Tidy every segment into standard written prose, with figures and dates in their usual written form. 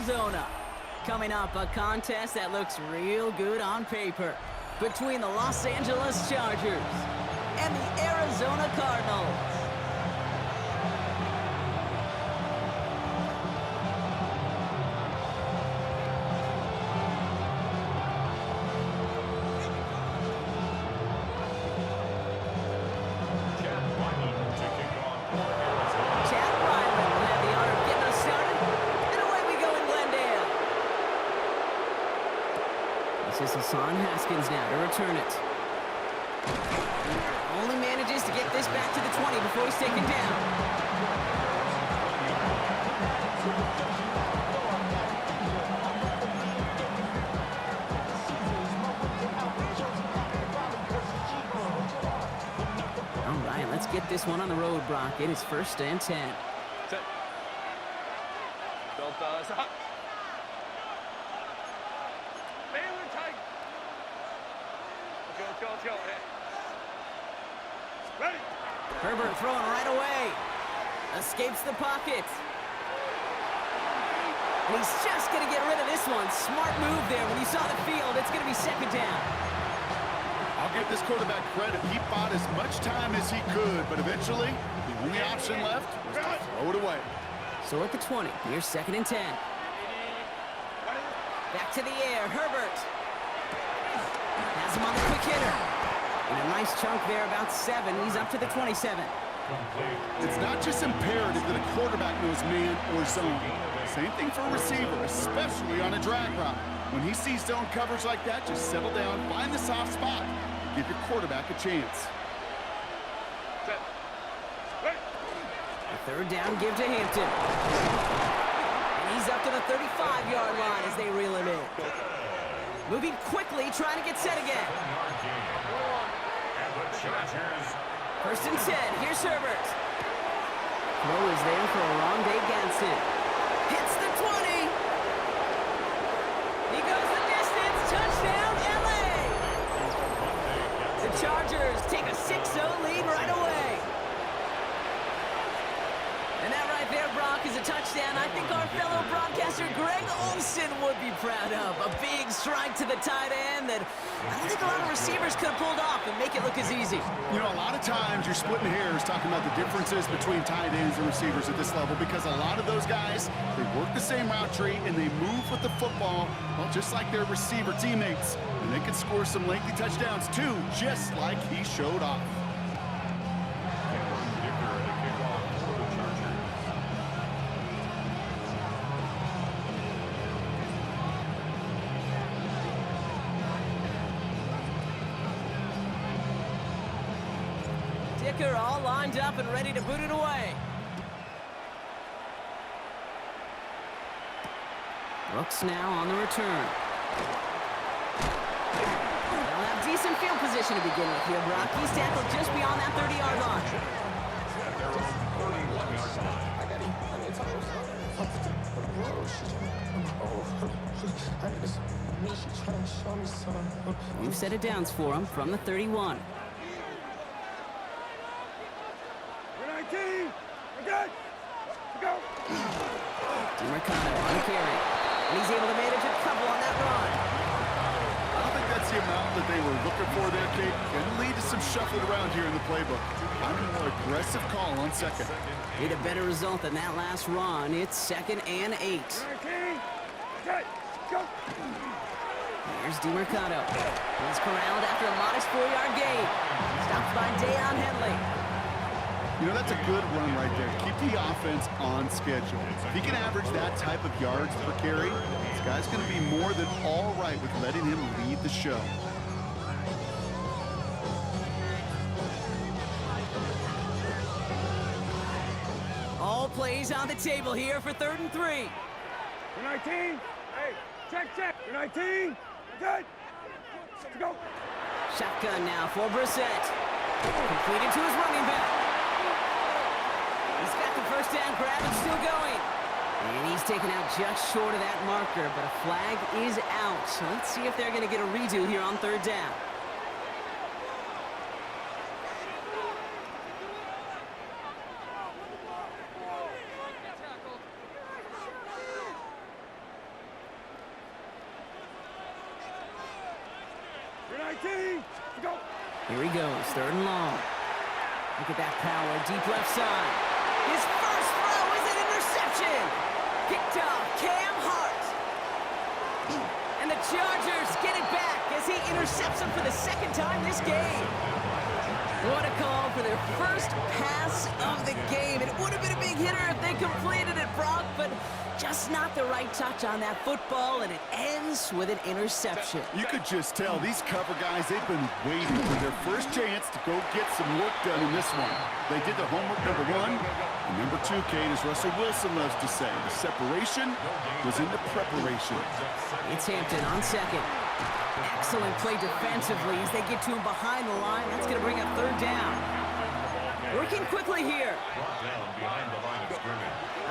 Arizona. Coming up, a contest that looks real good on paper between the Los Angeles Chargers and the Arizona Cardinals. This is Hassan Haskins now to return it. Only manages to get this back to the 20 before he's taken down. All right, let's get this one on the road, Brock. It is 1st and 10. Herbert throwing right away. Escapes the pocket. And he's just going to get rid of this one. Smart move there. When you saw the field, it's going to be 2nd down. I'll give this quarterback credit. He bought as much time as he could, but eventually, the only option left was to throw it away. So at the 20, here's 2nd and 10. Back to the air, Herbert. Has him on the quick hitter. And a nice chunk there, about 7. He's up to the 27. It's not just imperative that a quarterback knows man or zone. Same thing for a receiver, especially on a drag route. When he sees zone coverage like that, just settle down, find the soft spot, and give your quarterback a chance. A 3rd down give to Hampton. And he's up to the 35-yard line as they reel him in. Moving quickly, trying to get set again. 1st and 10. Here's Herbert. Throw is there for a long day Gadsden. Hits the 20. He goes the distance. Touchdown, LA. The Chargers take a 6-0 lead right away. And that right there, Brock, is a touchdown I think our fellow broadcaster Greg Olsen would be proud of. A big strike to the tight end that I don't think a lot of receivers could have pulled off and make it look as easy. You know, a lot of times you're splitting hairs talking about the differences between tight ends and receivers at this level because a lot of those guys, they work the same route tree and they move with the football, well, just like their receiver teammates. And they can score some lengthy touchdowns too, just like he showed off. All lined up and ready to boot it away. Brooks now on the return. They'll have decent field position to begin with here, Brock. He's tackled just beyond that 30-yard line. We've set it downs for him from the 31. Mercado on the carry. And he's able to manage a couple on that run. I don't think that's the amount that they were looking for there, Kate. Can lead to some shuffling around here in the playbook. I'm a more aggressive call on 2nd. Need a better result than that last run. It's 2nd and 8. Here's DeMercado. He's corralled after a modest 4-yard gain. Stopped by Deion Henley. You know, that's a good run right there. Keep the offense on schedule. If he can average that type of yards per carry, this guy's going to be more than all right with letting him lead the show. All plays on the table here for 3rd and 3. 19. Hey, check. 19. Good. Let's go. Shotgun now for Brissett. Completed to his running back. He's got the 1st down grab and still going. And he's taken out just short of that marker, but a flag is out. So let's see if they're going to get a redo here on 3rd down. 19. Go. Here he goes, 3rd and long. Look at that power, deep left side. His first throw is an interception. Picked off Cam Hart. And the Chargers get it back as he intercepts him for the 2nd time this game. What a call for their first pass of the game. It would have been a big hitter if they completed it, Brock, but just not the right touch on that football, and it ends with an interception. You could just tell these cover guys, they've been waiting for their first chance to go get some work done in this one. They did the homework, number 1. And number 2, Kate, as Russell Wilson loves to say, the separation was in the preparation. It's Hampton on 2nd. Excellent play defensively as they get to him behind the line. That's going to bring up 3rd down. Working quickly here.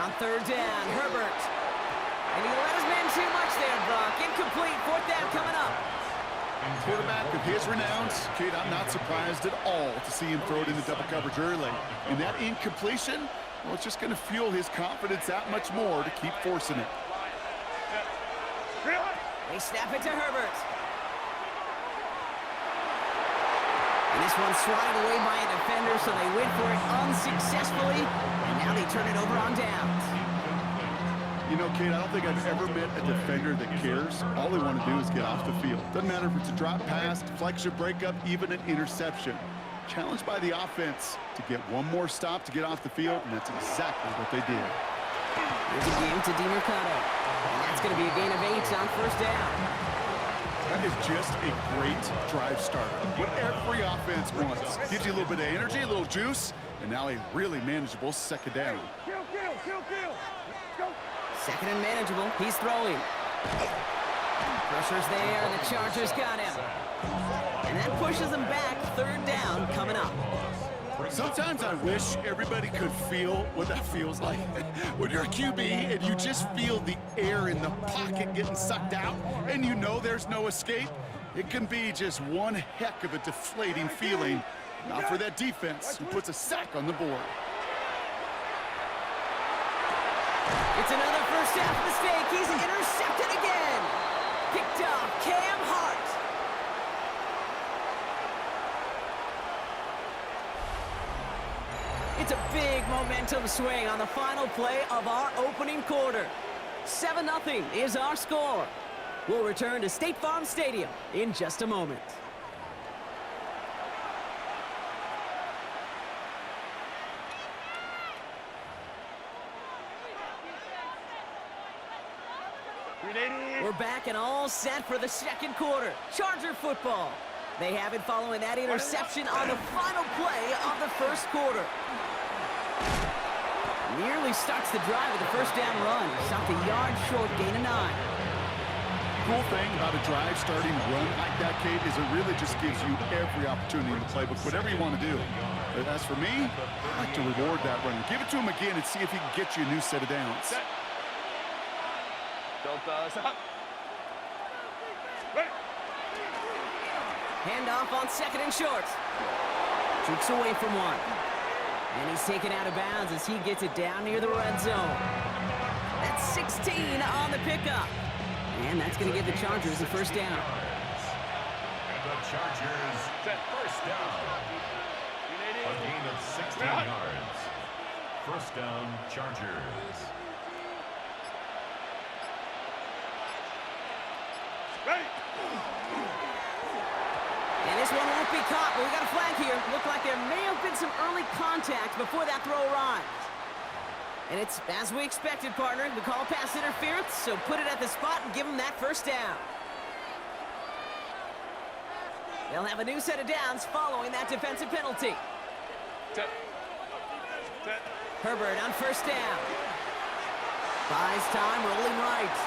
On 3rd down, Herbert. And he let his man too much there, Brock. Incomplete, 4th down coming up. Quarterback of his renowns, Kate, I'm not surprised at all to see him throw it into double coverage early. And that incompletion, well, it's just going to fuel his confidence that much more to keep forcing it. They snap it to Herbert. And this one's swatted away by a defender, so they went for it unsuccessfully. And now they turn it over on downs. You know, Kate, I don't think I've ever met a defender that cares. All they want to do is get off the field. Doesn't matter if it's a drop pass, deflection, breakup, even an interception. Challenged by the offense to get one more stop to get off the field, and that's exactly what they did. Here's a game to DiMercato. And that's going to be a gain of 8 on 1st down. That is just a great drive starter. What every offense wants. Gives you a little bit of energy, a little juice, and now a really manageable 2nd down. Kill. Go. 2nd and manageable. He's throwing. Pressure's there, and the Chargers got him. And that pushes them back. 3rd down coming up. Sometimes I wish everybody could feel what that feels like. When you're a QB and you just feel the air in the pocket getting sucked out and you know there's no escape, it can be just one heck of a deflating feeling. Not for that defense who puts a sack on the board. It's another first half mistake. He's intercepted again. Picked off Cam Hart. It's a big momentum swing on the final play of our opening quarter. 7-0 is our score. We'll return to State Farm Stadium in just a moment. We're back and all set for the 2nd quarter. Charger football. They have it following that interception on the final play of the 1st quarter. Nearly starts the drive with a 1st down run. Stopped a yard short, gain of 9. Cool thing about a drive starting run like that, Kate, is it really just gives you every opportunity in the playbook, whatever you want to do. But as for me, I like to reward that runner. Give it to him again and see if he can get you a new set of downs. Handoff on 2nd and short. Jukes away from one. And he's taken out of bounds as he gets it down near the red zone. That's 16 on the pickup. And that's going to give the Chargers the 1st down. And the Chargers at 1st down. A gain of 16 yards. 1st down, Chargers. And this one won't be caught, but we got a flag here. Looked like there may have been some early contact before that throw arrived. And it's as we expected, partner. We call pass interference, so put it at the spot and give them that 1st down. They'll have a new set of downs following that defensive penalty. Herbert on 1st down. Buys time, rolling right.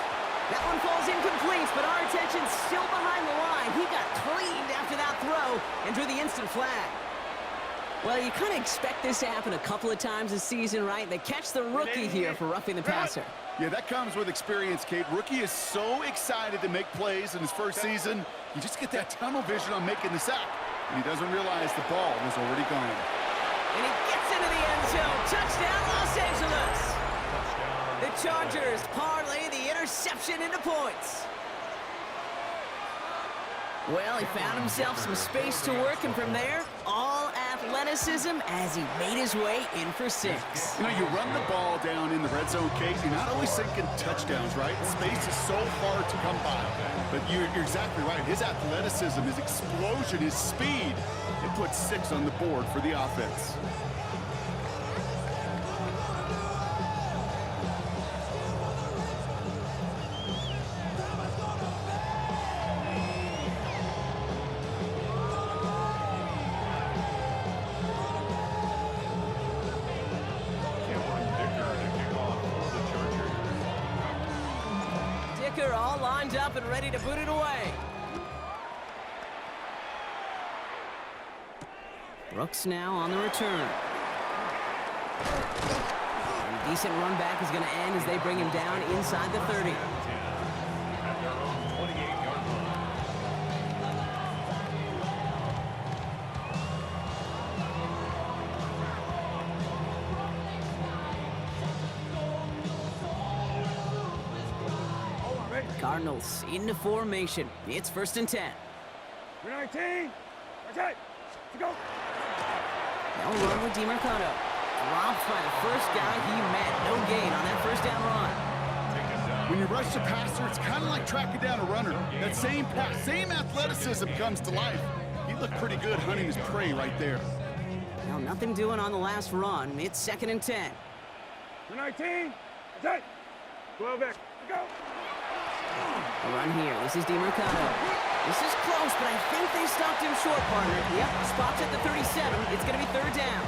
That one falls incomplete, but our attention's still behind the line. He got cleaned after that throw and drew the instant flag. Well, you kind of expect this to happen a couple of times this season, right? They catch the rookie here for roughing the passer. Yeah, that comes with experience, Kate. Rookie is so excited to make plays in his 1st season. You just get that tunnel vision on making the sack. And he doesn't realize the ball was already gone. And he gets into the end zone. Touchdown, Los Angeles. The Chargers parlay the interception into points. Well, he found himself some space to work, and from there, all athleticism as he made his way in for 6. You know, you run the ball down in the red zone, Kate, you're not always thinking touchdowns, right? Space is so hard to come by. But you're exactly right. His athleticism, his explosion, his speed, it puts 6 on the board for the offense. All lined up and ready to boot it away. Brooks now on the return. And a decent run back is going to end as they bring him down inside the 30. At their own 28-yard line. Cardinals into formation. It's 1st and 10. 19. Okay. Let's go. They'll run with DeMarcado. Dropped by the first guy he met. No gain on that 1st down run. When you rush the passer, it's kind of like tracking down a runner. That same pass, same athleticism comes to life. He looked pretty good hunting his prey right there. Now, nothing doing on the last run. It's 2nd and 10. 19. Okay. 12 back. Let's go. A run here. This is DeMarcado. This is close, but I think they stopped him short, partner. Yep, spots at the 37. It's going to be 3rd down.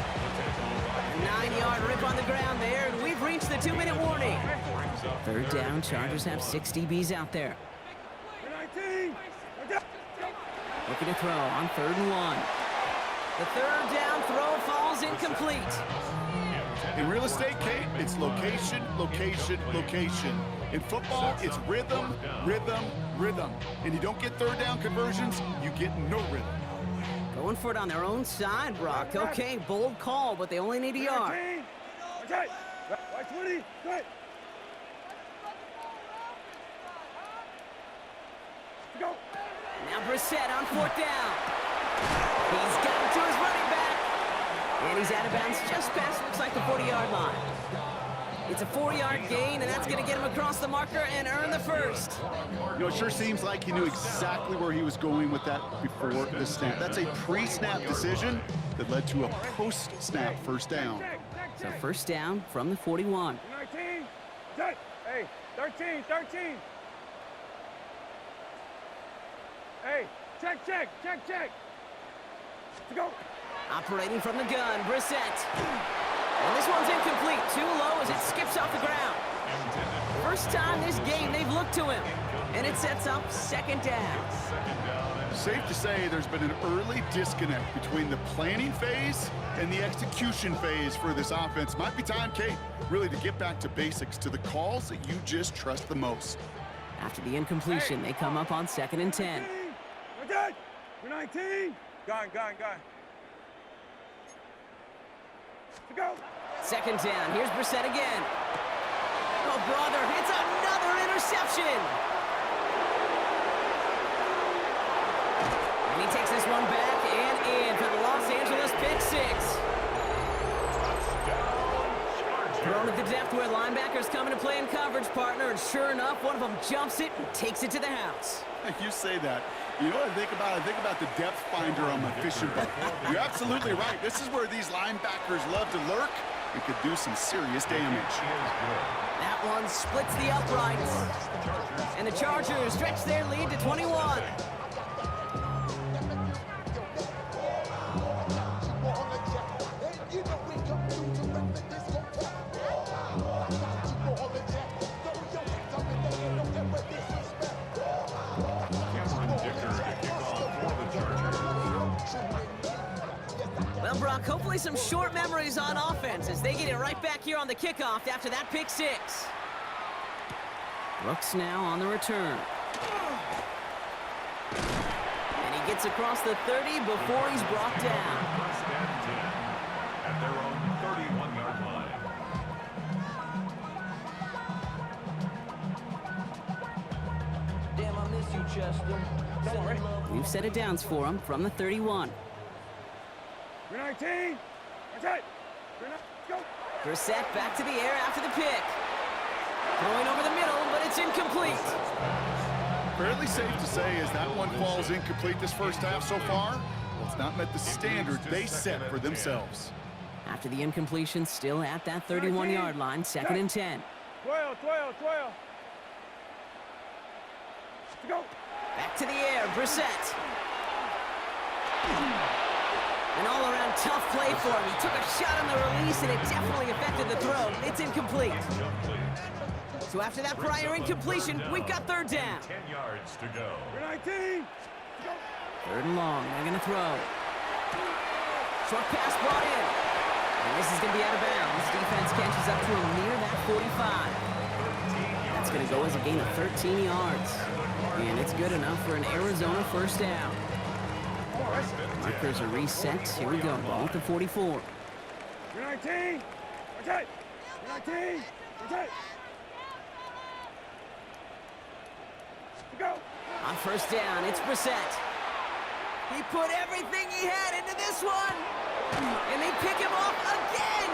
A 9-yard rip on the ground there, and we've reached the 2-minute warning. 3rd down. Chargers have 6 DBs out there. 19. Okay. Looking to throw on 3rd and 1. The 3rd down throw falls incomplete. In real estate, Kate, it's location, location, location. In football, it's rhythm, rhythm, rhythm. And you don't get 3rd down conversions, you get no rhythm. Going for it on their own side, Brock. Okay, bold call, but they only need a yard. 19. Okay. Right 20. Good. Go. Now Brissett on 4th down. He's got it to his running back. And he's out of bounds just past, looks like, the 40-yard line. It's a 4-yard gain, and that's going to get him across the marker and earn the 1st. You know, it sure seems like he knew exactly where he was going with that before the snap. That's a pre-snap decision that led to a post-snap 1st down. So 1st down from the 41. 19. Good. Hey, 13. 13. Hey, check. Let's go. Operating from the gun, Brissett. And this one's incomplete. Too low as it skips off the ground. First time this game they've looked to him. And it sets up 2nd down. Safe to say there's been an early disconnect between the planning phase and the execution phase for this offense. Might be time, Kate, really to get back to basics, to the calls that you just trust the most. After the incompletion, they come up on 2nd and 10. Okay. You're 19. Gone. To go. 2nd down. Here's Brissett again. Oh, brother, it's another interception. And he takes this one back and in for the Los Angeles pick 6. Thrown at the depth where linebackers coming to play in coverage, partner, and sure enough, one of them jumps it and takes it to the house. You say that. You know what I think about? I think about the depth finder on my fishing boat. You're absolutely right. This is where these linebackers love to lurk and could do some serious damage. That one splits the uprights. And the Chargers stretch their lead to 21. Well, Brock, hopefully some short memories on offense as they get it right back here on the kickoff after that pick 6. Brooks now on the return. And he gets across the 30 before he's brought down. First and 10 at their own 31-yard line. Damn, I miss you, We've set it downs for him from the 31. 319. Attack. Go. Brissett back to the air after the pick. Going over the middle, but it's incomplete. Fairly safe to say as that one falls incomplete this first half so far, well, it's not met the standard they set for themselves. After the incompletion, still at that 31-yard line, 2nd and 10. 12. Go. Back to the air, Brissett. An all-around tough play for him. He took a shot on the release, and it definitely affected the throw. It's incomplete. So after that prior incompletion, we've got 3rd down. 10 yards to go. 319. Go. 3rd and long. They're going to throw. Short pass brought in. And this is going to be out of bounds. Defense catches up to him near that 45. That's going to go as a gain of 13 yards. And it's good enough for an Arizona 1st down. Markers are reset. Here we go. Ball at the 44. 319. Attack. 319. Attack. Go. On 1st down, it's Brissett. He put everything he had into this one. And they pick him off again.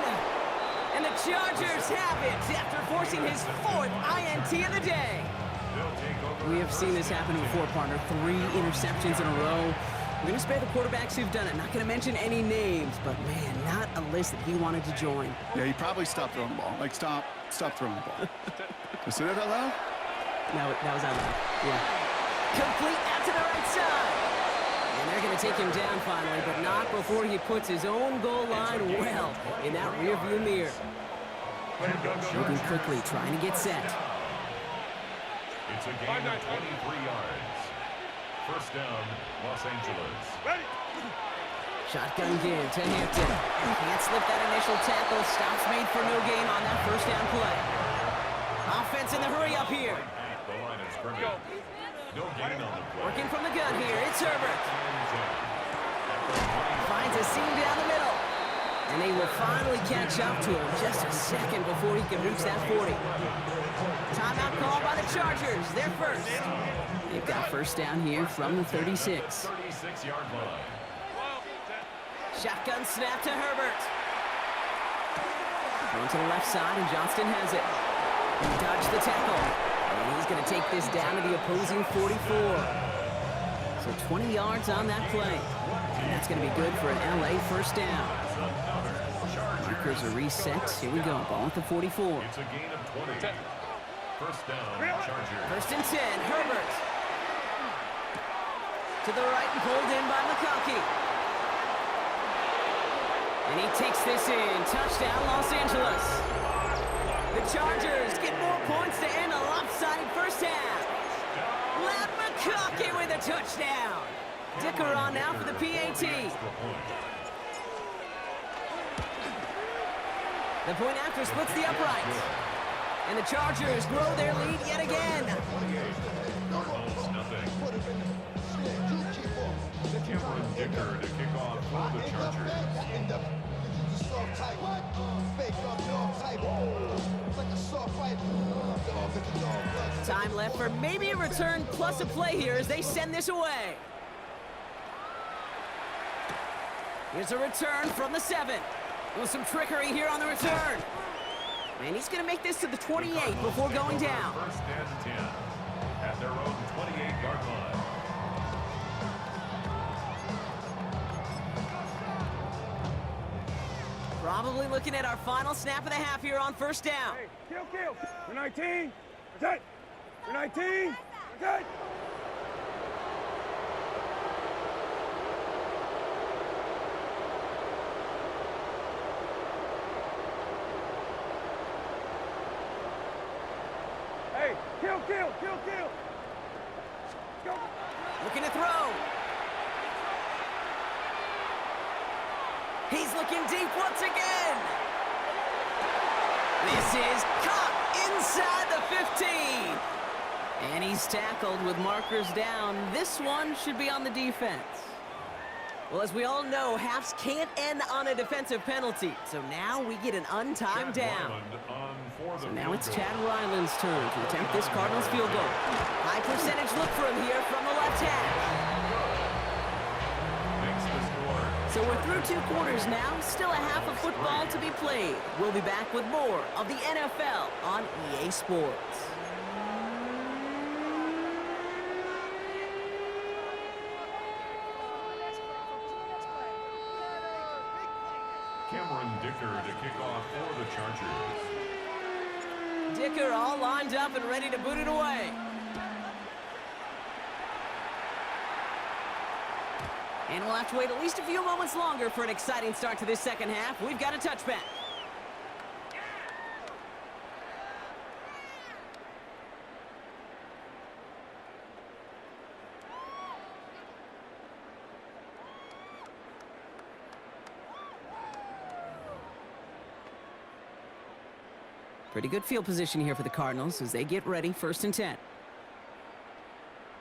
And the Chargers have it after forcing his 4th INT of the day. We have seen this happen before, partner. 3 interceptions in a row. We're going to spare the quarterbacks who've done it. Not going to mention any names, but, man, not a list that he wanted to join. Yeah, he probably stopped throwing the ball. Like, stop throwing the ball. Did I say that out loud? No, that was out loud. Yeah. Complete out to the right side. And they're going to take him down finally, but not before he puts his own goal line well in that rearview mirror. Moving quickly, trying to get set. It's a gain of 23 yards. 1st down, Los Angeles. Ready. Shotgun give to Hampton. Can't slip that initial tackle. Stops made for no gain on that 1st down play. Offense in the hurry up here. The line is scrimmage. No gain on the play. Working from the gun here. It's Herbert. Finds a seam down the middle. And they will finally catch up to him just a second before he can reach that 40. Timeout call by the Chargers. They're first. They've got 1st down here from the 36. 36-yard line. Shotgun snap to Herbert. Going to the left side, and Johnston has it. He dodged the tackle. And he's going to take this down to the opposing 44. So 20 yards on that play. And that's going to be good for an LA 1st down. Markers are reset. Here we go. Ball at the 44. It's a gain of 20. 1st down, Chargers. 1st and 10, Herbert. To the right and pulled in by McConkey. And he takes this in. Touchdown, Los Angeles. The Chargers get more points to end a lopsided 1st half. Lab McConkey with a touchdown. Dicker on now for the PAT. The point after splits the upright. And the Chargers grow their lead yet again. Cardinals, nothing. Cameron Dicker to kick off for the Chargers. Time left for maybe a return plus a play here as they send this away. Here's a return from the 7. With some trickery here on the return. And he's going to make this to the 28 before going down. 1st and 10 at their own 28-yard line. Probably looking at our final snap of the half here on 1st down. Hey, kill. 319. Attack. 319. Attack. Hey, kill. Go. Looking to throw. He's looking deep once again. This is caught inside the 15. And he's tackled with markers down. This one should be on the defense. Well, as we all know, halves can't end on a defensive penalty. So now we get an untimed down. So now it's Chad Ryland's turn to attempt this Cardinals field goal. High percentage look for him here from the left hash. Makes the score. So we're through 2 quarters now. Still a half of football to be played. We'll be back with more of the NFL on EA Sports. Cameron Dicker to kick off for the Chargers. Dicker all lined up and ready to boot it away. And we'll have to wait at least a few moments longer for an exciting start to this second half. We've got a touchback. Pretty good field position here for the Cardinals as they get ready, 1st and 10.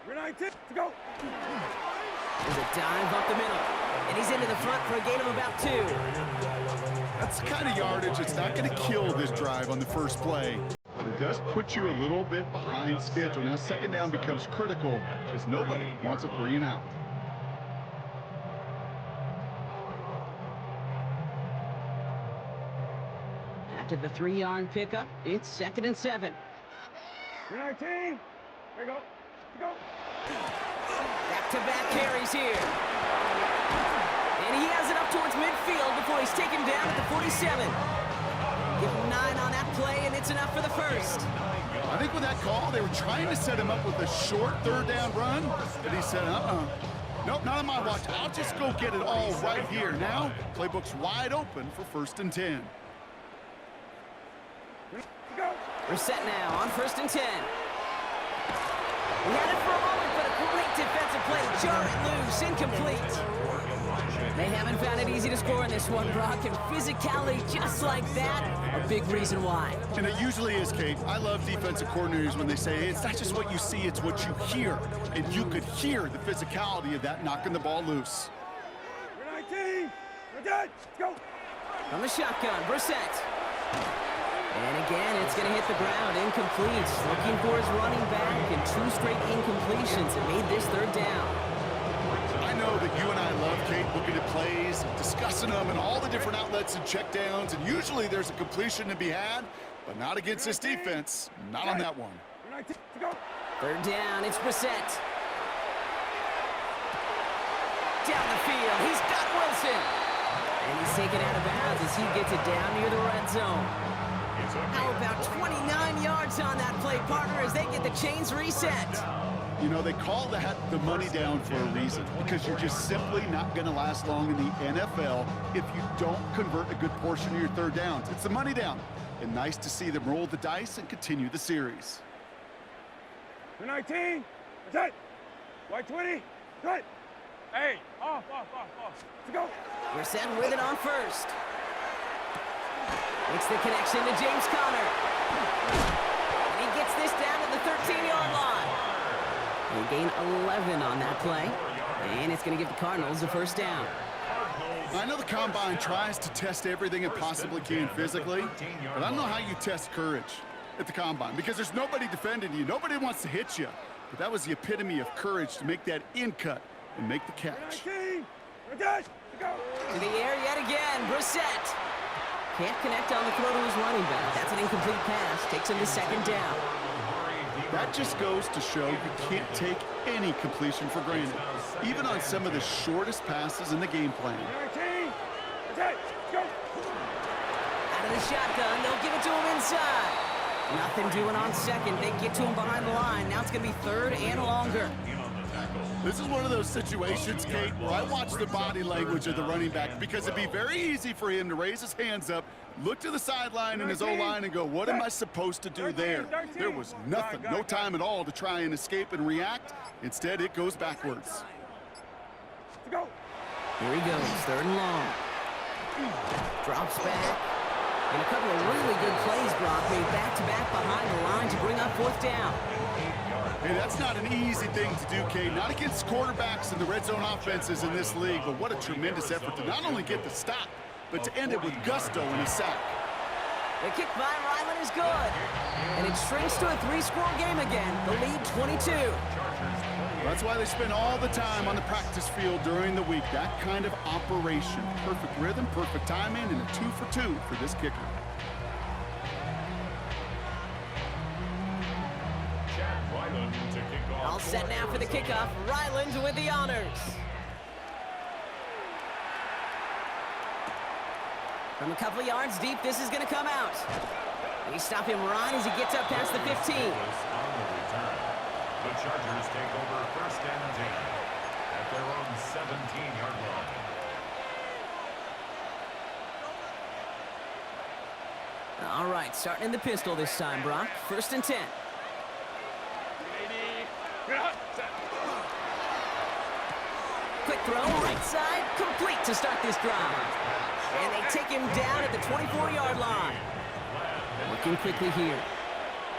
We're 19 to go. There's a dive up the middle, and he's into the front for a gain of about 2. That's the kind of yardage that's not going to kill this drive on the first play. But it does put you a little bit behind schedule. Now, second down becomes critical because nobody wants a 3 and out. After the 3-yard pickup, it's 2nd and 7. We're 19. There you go. Go. Back-to-back carries here. And he has it up towards midfield before he's taken down at the 47. Give him 9 on that play, and it's enough for the first. I think with that call, they were trying to set him up with a short 3rd down run, but he said, nope, not on my watch. I'll just go get it all right here. Now, playbook's wide open for 1st and 10. We're set now on 1st and 10. We had it for a moment, but a great defensive play to jar it loose, incomplete. They haven't found it easy to score in this one, Brock, and physicality just like that, a big reason why. And it usually is, Kate. I love defensive coordinators when they say, hey, it's not just what you see, it's what you hear. And you could hear the physicality of that knocking the ball loose. We're 19. We're dead. Go. From the shotgun, Brissett. And again, it's going to hit the ground, incomplete. Looking for his running back, and 2 straight incompletions that made this 3rd down. I know that you and I love, Kate, looking at plays, discussing them, and all the different outlets and checkdowns, and usually there's a completion to be had, but not against this defense. Not on that one. We're 19 to go. 3rd down, it's Brissett. Down the field, he's got Wilson. And he's taken out of bounds as he gets it down near the red zone. How about 29 yards on that play, partner, as they get the chains reset? You know, they call that the money down for a reason, because you're just simply not going to last long in the NFL if you don't convert a good portion of your 3rd downs. It's the money down. And nice to see them roll the dice and continue the series. We're 19. Set. White 20. Good. Hey, off. To go. We're set with it on 1st. Makes the connection to James Conner. And he gets this down at the 13-yard line. They gain 11 on that play. And it's going to give the Cardinals a 1st down. I know the Combine tries to test everything it possibly can physically, but I don't know how you test courage at the Combine, because there's nobody defending you. Nobody wants to hit you. But that was the epitome of courage to make that in-cut and make the catch. 19. We're dead. To go. To the air yet again, Brissett. Can't connect on the throw to his running back. That's an incomplete pass. Takes him to 2nd down. That just goes to show you can't take any completion for granted, even on some of the shortest passes in the game plan. 19. We're dead. Go. Out of the shotgun, they'll give it to him inside. Nothing doing on 2nd. They get to him behind the line. Now it's going to be 3rd and longer. This is one of those situations, Kate, where I watch the body language of the running back, because it'd be very easy for him to raise his hands up, look to the sideline in his O-line and go, what am I supposed to do there? There was nothing, no time at all to try and escape and react. Instead, it goes backwards. To go. Here he goes, 3rd and long. Drops back. And a couple of really good plays, Brock, made back-to-back behind the line to bring up 4th down. Hey, that's not an easy thing to do, Kate. Not against quarterbacks and the red zone offenses in this league, but what a tremendous effort to not only get the stop, but to end it with gusto in a sack. The kick by Ryland is good. And it shrinks to a 3-score game again. The lead 22. That's why they spend all the time on the practice field during the week. That kind of operation. Perfect rhythm, perfect timing, and a 2-for-2 for this kicker. All set now for the kickoff. Ryland with the honors. From a couple of yards deep, this is going to come out. They stop him right as he gets up past the 15. The Chargers take over first and 10 at their own 17-yard line. All right, starting in the pistol this time, Brock. First and 10. Quick throw, right side, complete to start this drive. And they take him down at the 24-yard line. Working quickly here.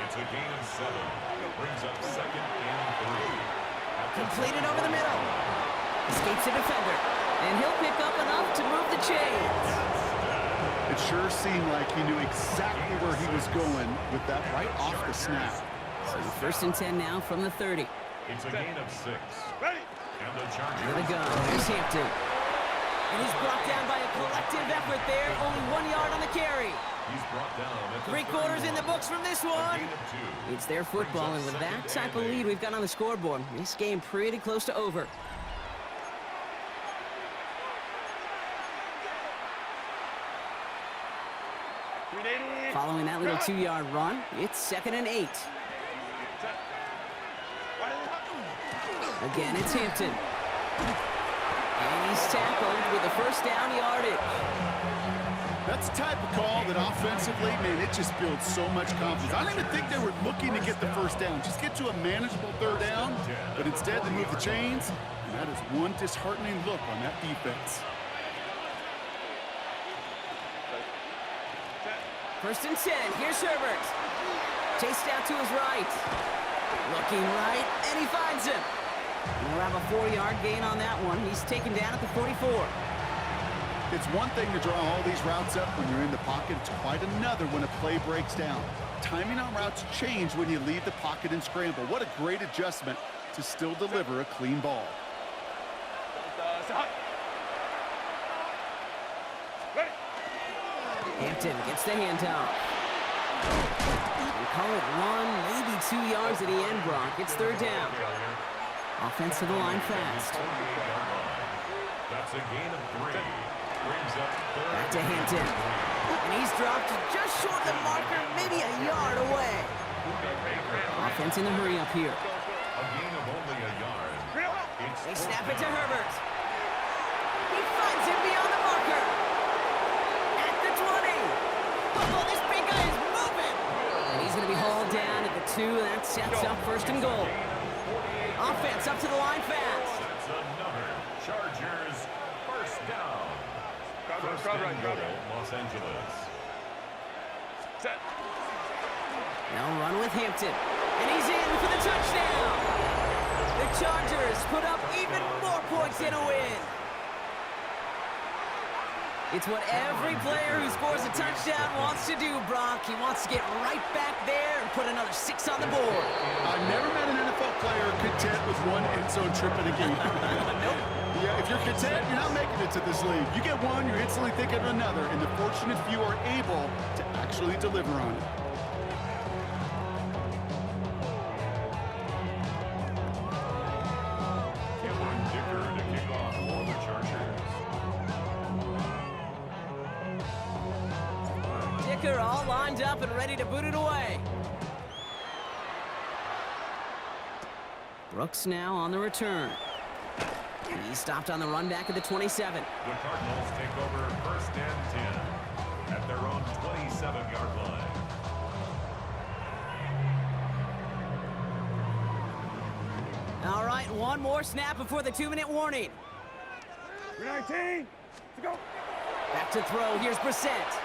It's a gain of 7. It brings up second and 3. Completed over the middle. Escapes a defender. And he'll pick up enough to move the chains. It sure seemed like he knew exactly where he was going with that right off the snap. So first and 10 now from the 30. It's a gain of 6. Ready. And the Chargers. Here we go. Here's Hampton. And he's brought down by a collective effort there. Only 1 yard on the carry. He's brought down at the 3 quarters in the books from this one. gain of 2. It's their football, and with that type of lead we've got on the scoreboard, this game pretty close to over. Following that little 2-yard run, it's second and 8. Again, it's Hampton. And he's tackled with the first down yardage. That's the type of call that offensively, man, it just builds so much confidence. I don't even think they were looking to get the first down. Just get to a manageable third down, but instead they move the chains, and that is one disheartening look on that defense. First and 10, here's Herbert. Chased out to his right. Looking right, and he finds him. And we'll have a 4-yard gain on that one. He's taken down at the 44. It's one thing to draw all these routes up when you're in the pocket. It's quite another when a play breaks down. Timing on routes change when you leave the pocket and scramble. What a great adjustment to still deliver a clean ball. Hampton gets the handoff. We call it 1, maybe 2 yards at the end, Brock. It's third down. Offense to the line fast. That's a gain of 3. Brings up Back to Hampton. And he's dropped just short of the marker, maybe a yard away. Offense in the hurry up here. a gain of only a yard. They snap it to Herbert. He finds him beyond the marker. At the 20. Oh, this big guy is moving. And he's going to be hauled down at the 2. That sets up first and goal. Offense up to the line fast. That's another Chargers first down. First and goal, Los Angeles. Set. Now run with Hampton. And he's in for the touchdown. The Chargers put up even more points in a win. It's what every player who scores a touchdown wants to do, Brock. He wants to get right back there and put another 6 on the board. I've never met an NFL player content with one end zone trip in a game. Nope. Yeah, if you're content, you're not making it to this league. You get one, you're instantly thinking of another, and the fortunate few are able to actually deliver on it. To kick off for the Chargers. Dicker all lined up and ready to boot it away. Brooks now on the return. He stopped on the run back at the 27. The Cardinals take over first and 10 at their own 27-yard line. All right, one more snap before the 2-minute warning. 19. Let's go. Back to throw. Here's Brissett.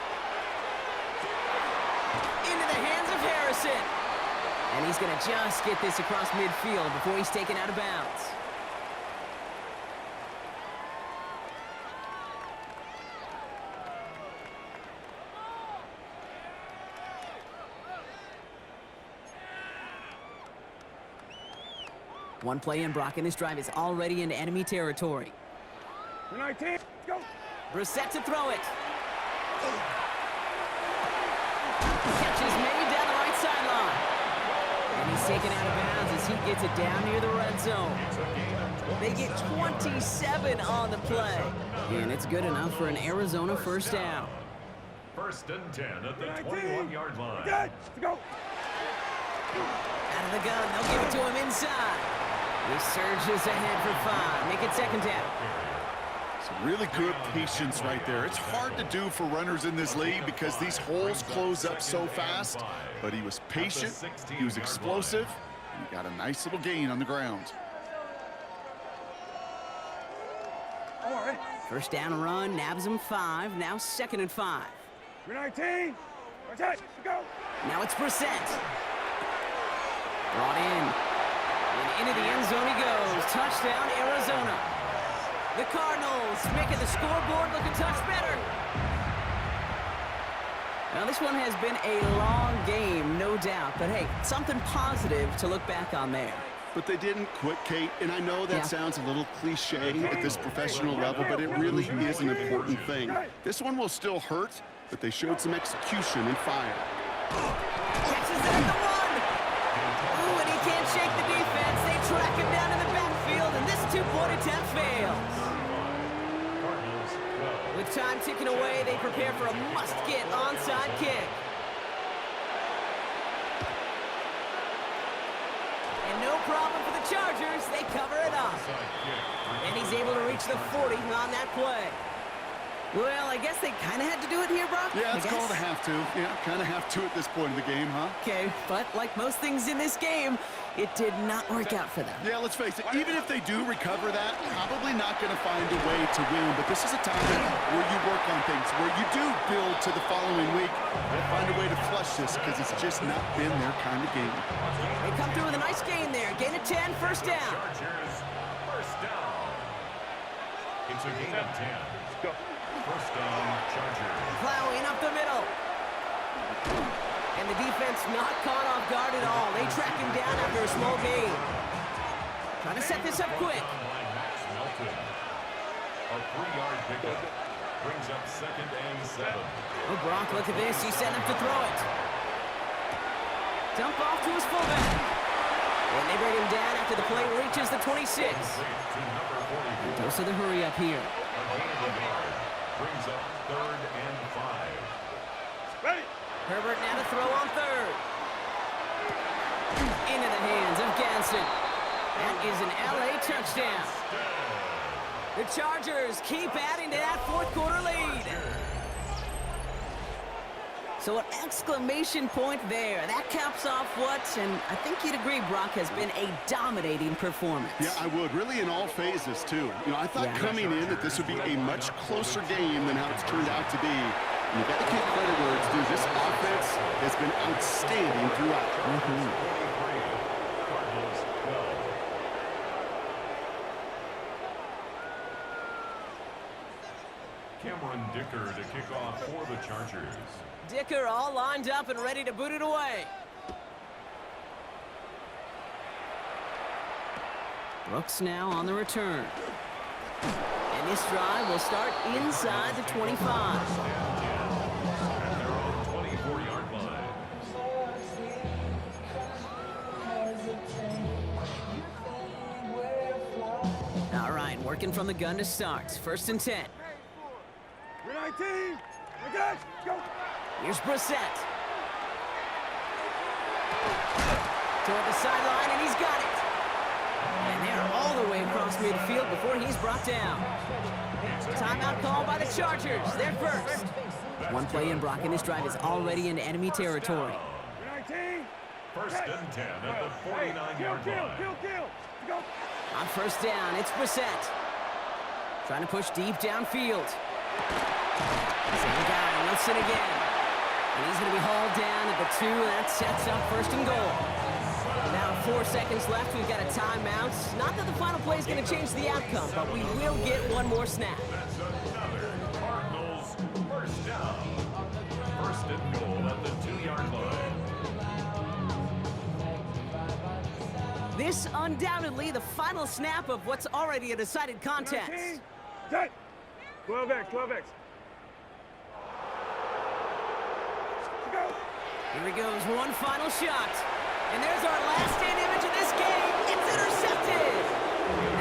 Into the hands of Harrison. And he's going to just get this across midfield before he's taken out of bounds. One play in, Brock, and this drive is already into enemy territory. 19, go. Brissett to throw it. Catch is made down the right sideline. And he's taken out of bounds as he gets it down near the red zone. They get 27 on the play. And it's good enough for an Arizona first down. First and 10 at the 21-yard line. Good. Go. Out of the gun, they'll give it to him inside. He surges ahead for 5. Make it second down. Some really good patience right there. It's hard to do for runners in this league because these holes close up so fast. But he was patient, he was explosive, and he got a nice little gain on the ground. All right. First down run, nabs him 5. Now second and 5. 19, attack, go. Now it's Brissett. Brought in. And into the end zone he goes. Touchdown, Arizona. The Cardinals making the scoreboard look a touch better. Now, this one has been a long game, no doubt. But, hey, something positive to look back on there. But they didn't quit, Kate, and I know that sounds a little cliche at this professional level, but it really is an important thing. This one will still hurt, but they showed some execution and fire. Catches it at the 1. Ooh, and he can't shake the defense. They track him down in the backfield, and this two-point attempt fails. With time ticking away, they prepare for a must-get onside kick. And no problem for the Chargers. They cover it up. And he's able to reach the 40 on that play. Well, I guess they kind of had to do it here, Brock. Yeah, it's called a have to. Yeah, kind of have to at this point in the game, huh? Okay, but like most things in this game, it did not work out for them. Yeah, let's face it, even if they do recover that, probably not going to find a way to win. But this is a time where you work on things, where you do build to the following week and find a way to flush this because it's just not been their kind of game. They come through with a nice gain there. Gain of 10, first down. Chargers, first down. It's a gain of 10. Go. First down, Chargers. Plowing up the middle. And the defense not caught off guard at all. They track him down after a small gain. Trying to set this up quick. A 3-yard pickup brings up second and 7. Oh, Brock, look at this. He's setting up to throw it. Dump off to his fullback. And they bring him down after the play reaches the 26. Dose of the hurry up here. A gain of a yard brings up third and 5. Ready. Herbert now to throw on third. Into the hands of Ganson. That is an LA touchdown. The Chargers keep adding to that fourth quarter lead. So an exclamation point there. That caps off what, and I think you'd agree, Brock, has been a dominating performance. Yeah, I would. Really in all phases, too. You know, I thought coming in that this would be a much closer game than how it's turned out to be. And you got to give credit where it's due. This offense has been outstanding throughout. Cameron Dicker to kick off for the Chargers. Dicker all lined up and ready to boot it away. Brooks now on the return. And this drive will start inside the 25. At their own 24-yard line. All right, working from the gun to start. First and 10. 19, again, go. Here's Brissett. Toward the sideline, and he's got it. And they're all the way across midfield before he's brought down. Timeout call by the Chargers. They're first. One play in, Brock, and this drive is already into enemy territory. 19. First and 10 at the 49-yard line. Kill. Go. On first down, it's Brissett. Trying to push deep downfield. Same guy, Wilson again. And he's going to be hauled down at the 2, and that sets up first and goal. Now 4 seconds left, we've got a timeout. Not that the final play is going to change the outcome, but we will get one more snap. That's another Cardinals first down. First and goal at the 2-yard line. This undoubtedly the final snap of what's already a decided contest. 19, set. 12X, 12X. Go. Here he goes, one final shot. And there's our last stand image of this game. It's intercepted.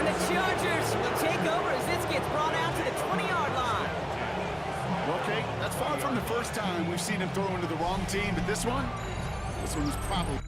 And the Chargers will take over as this gets brought out to the 20-yard line. Well, Kate, that's far from the first time we've seen him throw into the wrong team, but this one was probably